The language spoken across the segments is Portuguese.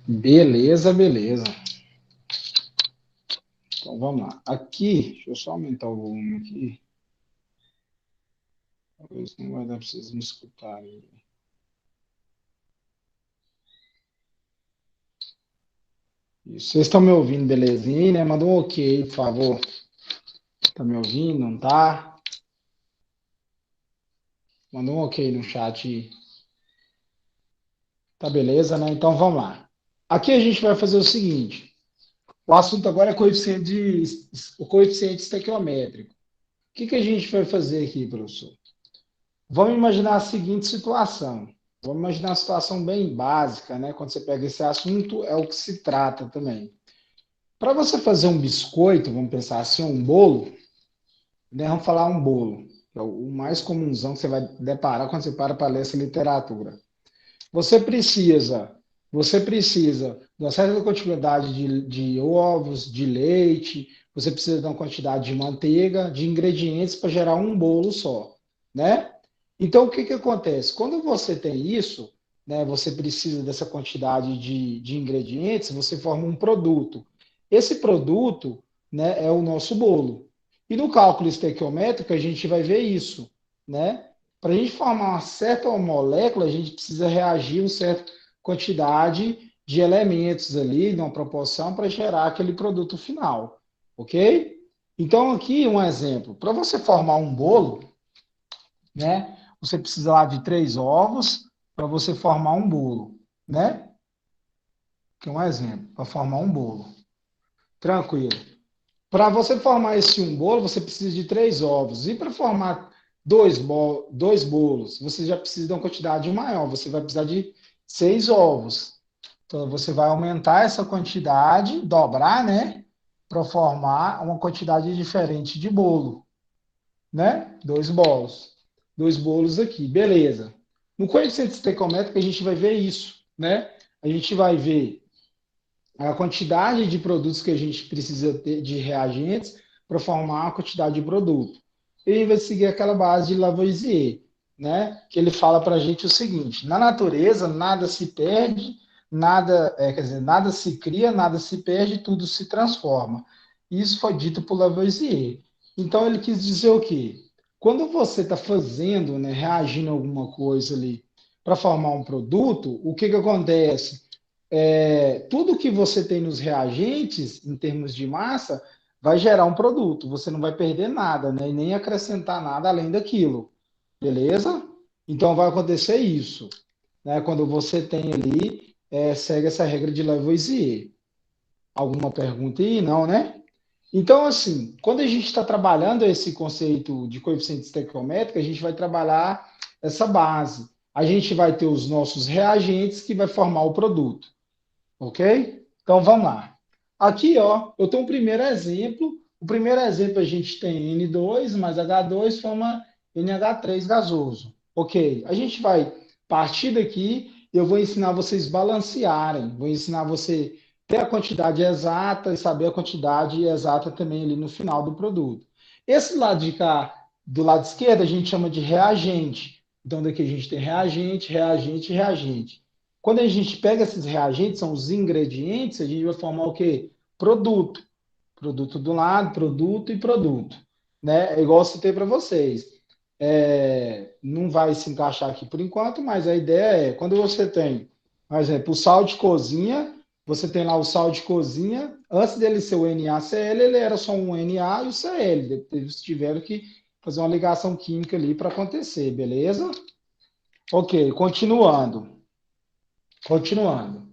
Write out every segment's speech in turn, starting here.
Beleza, beleza. Então vamos lá. Aqui, deixa eu só aumentar o volume aqui. Talvez não vai dar para vocês me escutarem. Isso. Vocês estão me ouvindo, belezinha, né? Manda um ok, por favor. Tá me ouvindo? Não tá? Manda um ok no chat aí. Tá beleza, né? Então vamos lá. Aqui a gente vai fazer o seguinte. O assunto agora é o coeficiente estequiométrico. O que que a gente vai fazer aqui, professor? Vamos imaginar a seguinte situação. Vamos imaginar uma situação bem básica, né? Quando você pega esse assunto, é o que se trata também. Para você fazer um biscoito, vamos pensar assim, um bolo, né? Vamos falar um bolo, que é o mais comunzão que você vai deparar quando você para ler essa literatura. Você precisa, você precisa de uma certa quantidade de ovos, de leite, você precisa de uma quantidade de manteiga, de ingredientes para gerar um bolo só, né? Então, o que que acontece? Quando você tem isso, né, você precisa dessa quantidade de ingredientes, você forma um produto. Esse produto, né, é o nosso bolo. E no cálculo estequiométrico, a gente vai ver isso, né? Para a gente formar uma certa molécula, a gente precisa reagir a uma certa quantidade de elementos ali, numa proporção, para gerar aquele produto final, ok? Então, aqui um exemplo. Para você formar um bolo, né? Você precisa lá de 3 ovos para você formar um bolo, né? Que é um exemplo, para formar um bolo. Tranquilo. Para você formar esse um bolo, você precisa de 3 ovos. E para formar dois bolos, você já precisa de uma quantidade maior. Você vai precisar de 6 ovos. Então, você vai aumentar essa quantidade, dobrar, né? Para formar uma quantidade diferente de bolo, né? 2 bolos. 2 bolos aqui, beleza. No coeficiente estequiométrico, a gente vai ver isso, né? A gente vai ver a quantidade de produtos que a gente precisa ter de reagentes para formar a quantidade de produto. E vai seguir aquela base de Lavoisier, né? Que ele fala para a gente o seguinte: na natureza nada se perde, quer dizer, nada se cria, nada se perde, tudo se transforma. Isso foi dito por Lavoisier. Então ele quis dizer o quê? Quando você está fazendo, né, reagindo a alguma coisa ali para formar um produto, o que que acontece? Tudo que você tem nos reagentes, em termos de massa, vai gerar um produto. Você não vai perder nada, né? E nem acrescentar nada além daquilo. Beleza? Então vai acontecer isso, né? Quando você tem ali, segue essa regra de Lavoisier. Alguma pergunta aí? Não, né? Então, assim, quando a gente está trabalhando esse conceito de coeficiente estequiométrico, a gente vai trabalhar essa base. A gente vai ter os nossos reagentes que vai formar o produto. Ok? Então vamos lá. Aqui, ó, eu tenho um primeiro exemplo. O primeiro exemplo a gente tem N2 mais H2 forma NH3 gasoso. Ok? A gente vai partir daqui. Eu vou ensinar vocês balancearem. Vou ensinar você ter a quantidade exata e saber a quantidade exata também ali no final do produto. Esse lado de cá, do lado esquerdo, a gente chama de reagente. Então daqui a gente tem reagente, reagente, reagente. Quando a gente pega esses reagentes, são os ingredientes, a gente vai formar o quê? Produto. Produto do lado, produto e produto. Né? É igual eu citei para vocês. Não vai se encaixar aqui por enquanto, mas a ideia é, quando você tem, por exemplo, o sal de cozinha, você tem lá o sal de cozinha, antes dele ser o NaCl, ele era só um Na e o Cl. Depois eles tiveram que fazer uma ligação química ali para acontecer, beleza? Ok, continuando. Continuando.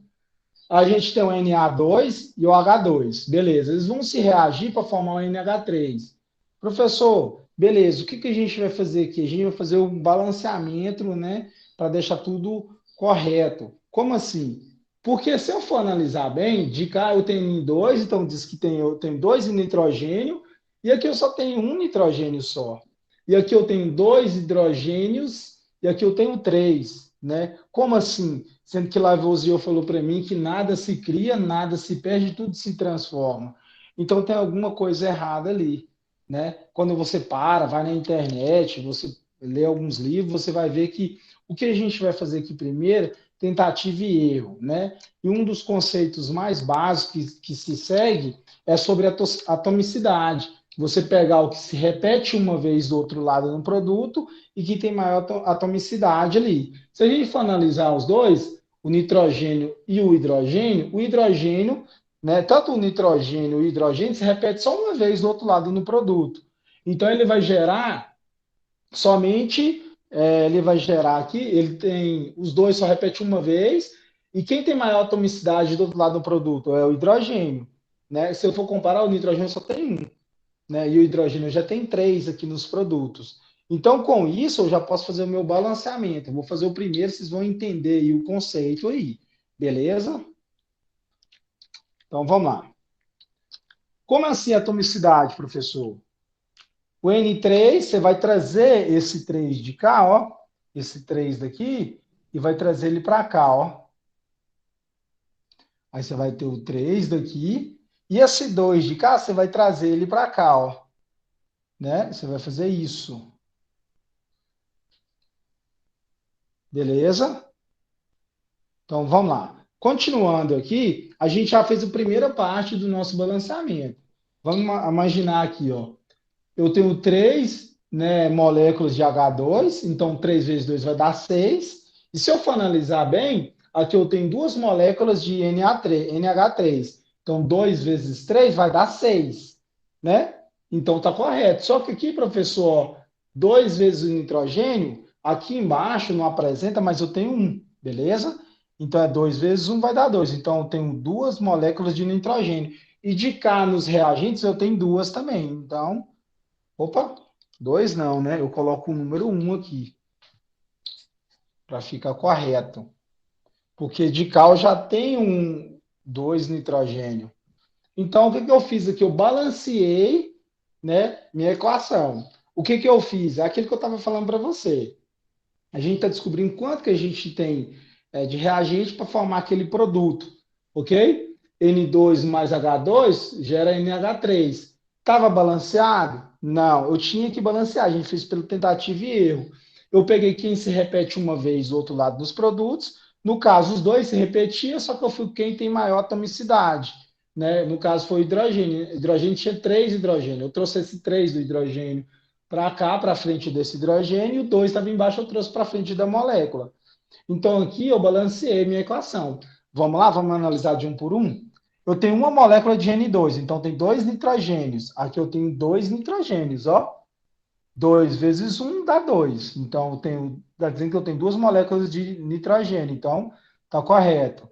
A gente tem o Na2 e o H2. Beleza, eles vão se reagir para formar o NH3. Professor, beleza, o que que a gente vai fazer aqui? A gente vai fazer um balanceamento, né, para deixar tudo correto. Como assim? Porque se eu for analisar bem, de cá eu tenho N2, então diz que eu tenho 2 nitrogênio, e aqui eu só tenho um nitrogênio só. E aqui eu tenho 2 hidrogênios, e aqui eu tenho 3, né? Como assim? Sendo que Lavoisier falou para mim que nada se cria, nada se perde, tudo se transforma. Então tem alguma coisa errada ali, né? Quando você para, vai na internet, você ler alguns livros, você vai ver que o que a gente vai fazer aqui primeiro, tentativa e erro, né? E um dos conceitos mais básicos que se segue é sobre a atomicidade. Você pegar o que se repete uma vez do outro lado no produto e que tem maior atomicidade ali. Se a gente for analisar os dois, o nitrogênio e o hidrogênio, né, tanto o nitrogênio e o hidrogênio se repete só uma vez do outro lado no produto. Então ele vai gerar somente, ele vai gerar aqui, ele tem, os dois só repetem uma vez, e quem tem maior atomicidade do outro lado do produto é o hidrogênio, né? Se eu for comparar, o nitrogênio só tem um, né? E o hidrogênio já tem três aqui nos produtos. Então, com isso, eu já posso fazer o meu balanceamento. Eu vou fazer o primeiro, vocês vão entender aí o conceito aí, beleza? Então, vamos lá. Como assim atomicidade, professor? O N3, você vai trazer esse 3 de cá, ó, esse 3 daqui, e vai trazer ele para cá, ó. Aí você vai ter o 3 daqui, e esse 2 de cá, você vai trazer ele para cá, ó. Né? Você vai fazer isso. Beleza? Então, vamos lá. Continuando aqui, a gente já fez a primeira parte do nosso balanceamento. Vamos imaginar aqui, ó. Eu tenho 3, né, moléculas de H2, então 3 vezes 2 vai dar 6. E se eu for analisar bem, aqui eu tenho duas moléculas de NH3. Então 2 vezes 3 vai dar 6, né? Então está correto. Só que aqui, professor, 2 vezes o nitrogênio, aqui embaixo não apresenta, mas eu tenho 1, beleza? Então é 2 vezes 1 vai dar 2. Então eu tenho duas moléculas de nitrogênio. E de cá nos reagentes eu tenho duas também. Então, opa, 2 não, né? Eu coloco o número 1 aqui, para ficar correto. Porque de cá eu já tenho 2 nitrogênio. Então, o que, que eu fiz aqui? Eu balanceei, né, minha equação. O que, que eu fiz? É aquilo que eu estava falando para você. A gente está descobrindo quanto que a gente tem de reagente para formar aquele produto, ok? N2 mais H2 gera NH3. Estava balanceado? Não, eu tinha que balancear, a gente fez pela tentativa e erro. Eu peguei quem se repete uma vez do outro lado dos produtos, no caso os dois se repetiam, só que eu fui quem tem maior atomicidade. Né? No caso foi o hidrogênio. O hidrogênio tinha 3 hidrogênios. Eu trouxe esse 3 do hidrogênio para cá, para frente desse hidrogênio, e o 2 estava embaixo, eu trouxe para frente da molécula. Então, aqui eu balanceei minha equação. Vamos lá, vamos analisar de um por um? Eu tenho uma molécula de N2, então tem 2 nitrogênios. Aqui eu tenho 2 nitrogênios, ó. 2 vezes 1 dá 2. Então, eu tenho, está dizendo que eu tenho duas moléculas de nitrogênio. Então, está correto.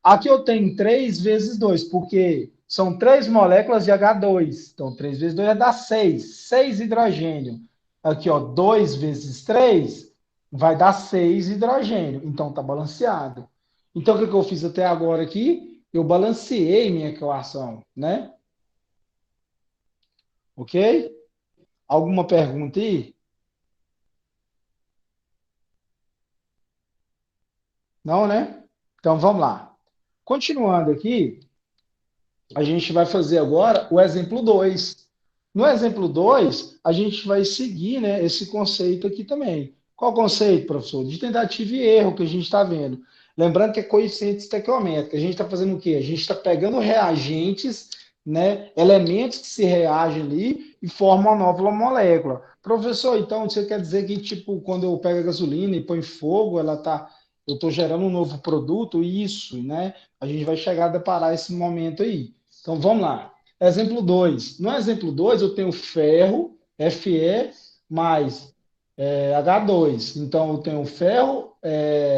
Aqui eu tenho 3 vezes 2, porque são 3 moléculas de H2. Então, 3 vezes 2 vai dar 6. 6 hidrogênio. Aqui, ó, 2 vezes 3 vai dar 6 hidrogênio. Então, está balanceado. Então, o que eu fiz até agora aqui? Eu balanceei minha equação, né? Ok? Alguma pergunta aí? Não, né? Então, vamos lá. Continuando aqui, a gente vai fazer agora o exemplo 2. No exemplo 2, a gente vai seguir, né, esse conceito aqui também. Qual conceito, professor? De tentativa e erro que a gente está vendo. Lembrando que é coeficiente estequiométrico. A gente está fazendo o quê? A gente está pegando reagentes, né, elementos que se reagem ali e formam uma nova molécula. Professor, então você quer dizer que, tipo, quando eu pego a gasolina e põe fogo, eu estou gerando um novo produto? Isso, né? A gente vai chegar a deparar esse momento aí. Então, vamos lá. Exemplo 2. No exemplo 2, eu tenho ferro, Fe, mais H2. Então, eu tenho ferro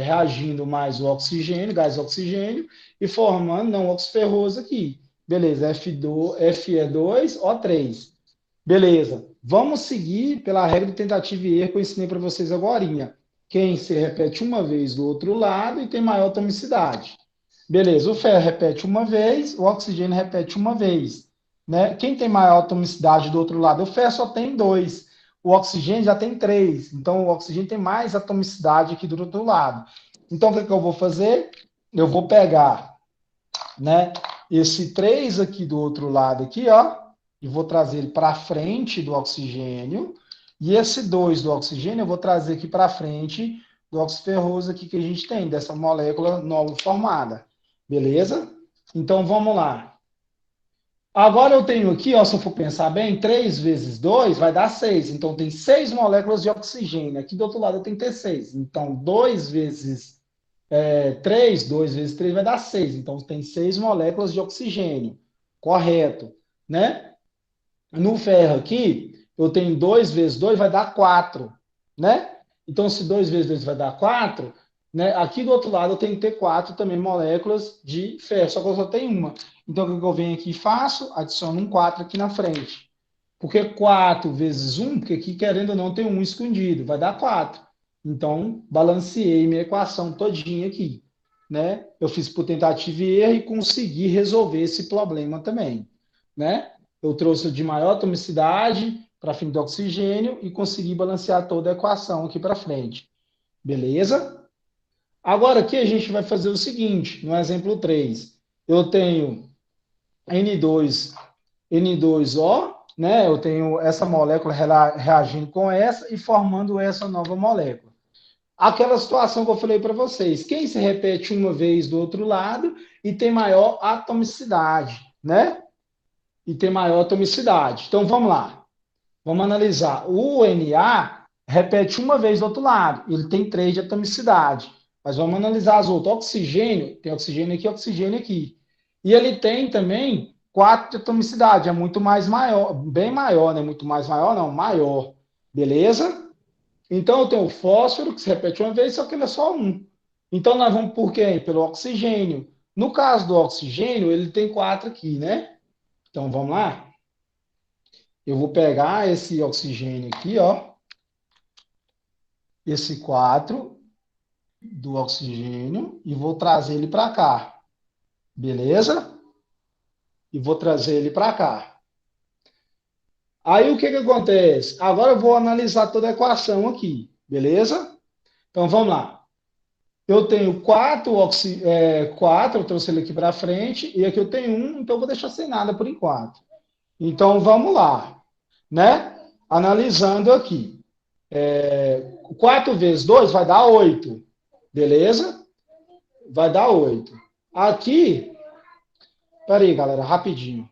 reagindo mais o oxigênio, gás oxigênio, e formando não óxido ferroso aqui. Beleza, Fe2, O3. Beleza. Vamos seguir pela regra de tentativa e erro que eu ensinei para vocês agora. Quem se repete uma vez do outro lado e tem maior atomicidade. Beleza, o ferro repete uma vez, o oxigênio repete uma vez. Né? Quem tem maior atomicidade do outro lado? O ferro só tem 2. O oxigênio já tem 3. Então, o oxigênio tem mais atomicidade aqui do outro lado. Então, o que, que eu vou fazer? Eu vou pegar, né, esse 3 aqui do outro lado, aqui, ó, e vou trazer ele para frente do oxigênio. E esse 2 do oxigênio eu vou trazer aqui para frente do óxido ferroso aqui que a gente tem, dessa molécula nova formada. Beleza? Então, vamos lá. Agora eu tenho aqui, ó, se eu for pensar bem, 3 vezes 2 vai dar 6. Então, tem 6 moléculas de oxigênio. Aqui do outro lado eu tenho que ter 6. Então, 2 vezes 3, 2 vezes 3 vai dar 6. Então, tem 6 moléculas de oxigênio. Correto, né? No ferro aqui, eu tenho 2 vezes 2 vai dar 4, né? Então, se 2 vezes 2 vai dar 4, né? Aqui do outro lado eu tenho que ter 4 também moléculas de ferro, só que eu só tenho uma. Então, o que eu venho aqui e faço? Adiciono um 4 aqui na frente. Porque 4 vezes 1, porque aqui, querendo ou não, tem um escondido, vai dar 4. Então, balanceei minha equação todinha aqui, né? Eu fiz por tentativa e erro e consegui resolver esse problema também, né? Eu trouxe de maior atomicidade para fim de oxigênio e consegui balancear toda a equação aqui para frente. Beleza? Agora aqui a gente vai fazer o seguinte, no exemplo 3. Eu tenho N2, N2O, né? Eu tenho essa molécula reagindo com essa e formando essa nova molécula. Aquela situação que eu falei para vocês, quem se repete uma vez do outro lado e tem maior atomicidade, né? E tem maior atomicidade. Então vamos lá. Vamos analisar. O Na repete uma vez do outro lado. Ele tem 3 de atomicidade. Mas vamos analisar as outras. Oxigênio, tem oxigênio aqui, oxigênio aqui. E ele tem também 4 de atomicidade. É muito mais maior, bem maior, né? Muito mais maior, não, maior. Beleza? Então eu tenho o fósforo, que se repete uma vez, só que ele é só um. Então nós vamos por quem? Pelo oxigênio. No caso do oxigênio, ele tem 4 aqui, né? Então vamos lá? Eu vou pegar esse oxigênio aqui, ó, esse 4 do oxigênio e vou trazer ele para cá. Beleza? E vou trazer ele para cá. Aí o que que acontece? Agora eu vou analisar toda a equação aqui. Beleza? Então vamos lá. Eu tenho 4, eu trouxe ele aqui para frente, e aqui eu tenho um, então eu vou deixar sem nada por enquanto. Então vamos lá, né? Analisando aqui. 4 vezes 2 vai dar 8. Beleza? Vai dar 8. Aqui, peraí, galera, rapidinho.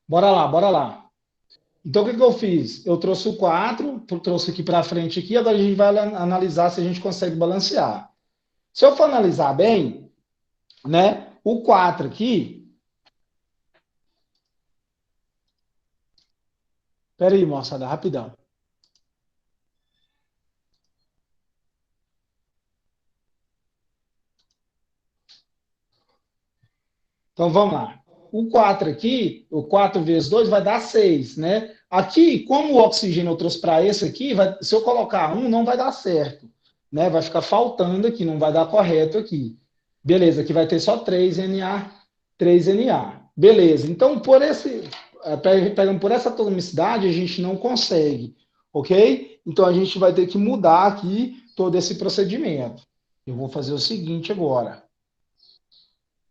Bora lá, bora lá. Então, o que que eu fiz? Eu trouxe o 4, trouxe aqui para frente aqui, agora a gente vai analisar se a gente consegue balancear. Se eu for analisar bem, né, o 4 aqui, peraí, moçada, rapidão. Então vamos lá. O 4 aqui, o 4 vezes 2 vai dar 6, né? Aqui, como o oxigênio eu trouxe para esse aqui, se eu colocar um, não vai dar certo, né? Vai ficar faltando aqui, não vai dar correto aqui. Beleza, aqui vai ter só 3Na, 3Na. Beleza, então pegando por essa atomicidade, a gente não consegue, ok? Então a gente vai ter que mudar aqui todo esse procedimento. Eu vou fazer o seguinte agora.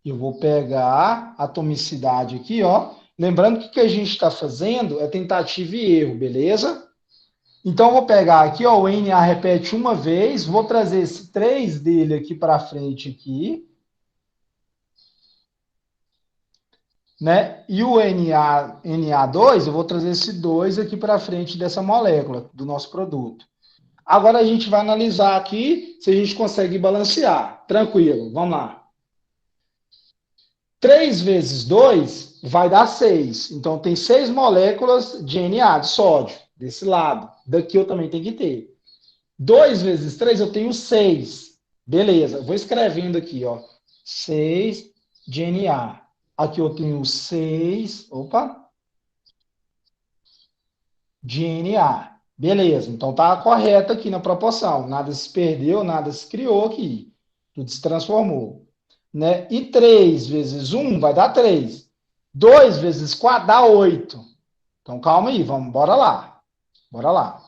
Eu vou pegar a atomicidade aqui, ó. Lembrando que o que a gente está fazendo é tentativa e erro, beleza? Então, eu vou pegar aqui, ó, o Na repete uma vez, vou trazer esse 3 dele aqui para frente aqui, né? E o Na2, eu vou trazer esse 2 aqui para frente dessa molécula, do nosso produto. Agora a gente vai analisar aqui se a gente consegue balancear. Tranquilo, vamos lá. 3 vezes 2 vai dar 6. Então, tem 6 moléculas de Na, de sódio, desse lado. Daqui eu também tenho que ter. 2 vezes 3 eu tenho 6. Beleza, vou escrevendo aqui, ó. 6 de Na. Aqui eu tenho 6, opa, de Na. Beleza, então tá correto aqui na proporção. Nada se perdeu, nada se criou aqui. Tudo se transformou, né? E 3 vezes 1 vai dar 3. 2 vezes 4 dá 8. Então, calma aí, bora lá. Bora lá.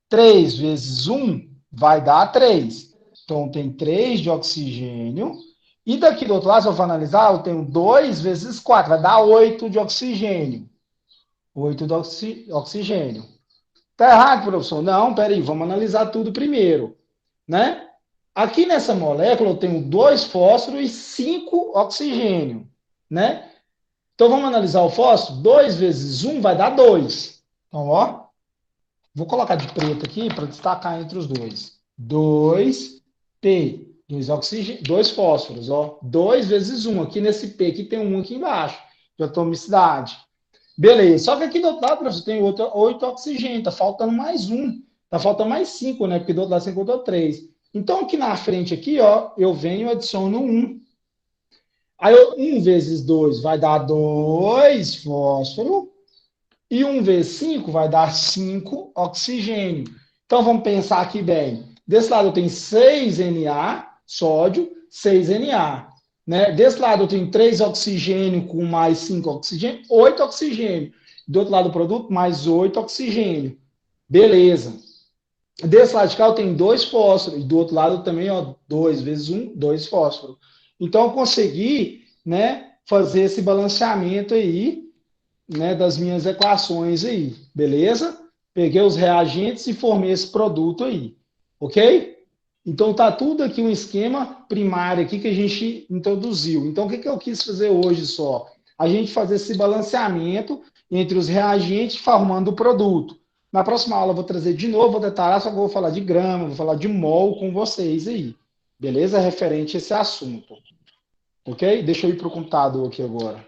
3 vezes 1 vai dar 3. Então, tem 3 de oxigênio. E daqui do outro lado, se eu for analisar, eu tenho 2 vezes 4, vai dar 8 de oxigênio. 8 de oxigênio. Tá errado, professor? Não, peraí, vamos analisar tudo primeiro, né? Aqui nessa molécula eu tenho 2 fósforos e 5 oxigênio, né? Então vamos analisar o fósforo? 2 vezes 1 vai dar 2. Então, ó, vou colocar de preto aqui para destacar entre os dois. 2P, 2 oxigênio, 2 fósforos, ó. 2 vezes 1, aqui nesse P aqui tem um aqui embaixo, de atomicidade. Beleza, só que aqui do outro lado, professor, tem 8 oxigênio, tá faltando mais um. Tá faltando mais 5, né? Porque do outro lado você encontrou 3. Então, aqui na frente, aqui, ó, eu venho e adiciono 1. Aí, 1 vezes 2 vai dar 2 fósforo. E 1 vezes 5 vai dar 5 oxigênio. Então, vamos pensar aqui bem. Desse lado eu tenho 6 Na, sódio, 6 Na. Né? Desse lado eu tenho 3 oxigênio com mais 5 oxigênio, 8 oxigênio. Do outro lado do produto, mais 8 oxigênio. Beleza. Desse lado de cá eu tenho 2 fósforos. E do outro lado também, ó, 2 vezes 1, 2 fósforos. Então, eu consegui, né, fazer esse balanceamento aí, né, das minhas equações aí, beleza? Peguei os reagentes e formei esse produto aí, ok? Então tá tudo aqui um esquema primário aqui que a gente introduziu. Então o que eu quis fazer hoje só? A gente fazer esse balanceamento entre os reagentes formando o produto. Na próxima aula eu vou trazer de novo, vou detalhar, só que eu vou falar de grama, vou falar de mol com vocês aí, beleza? Referente a esse assunto, ok? Deixa eu ir para o computador aqui agora.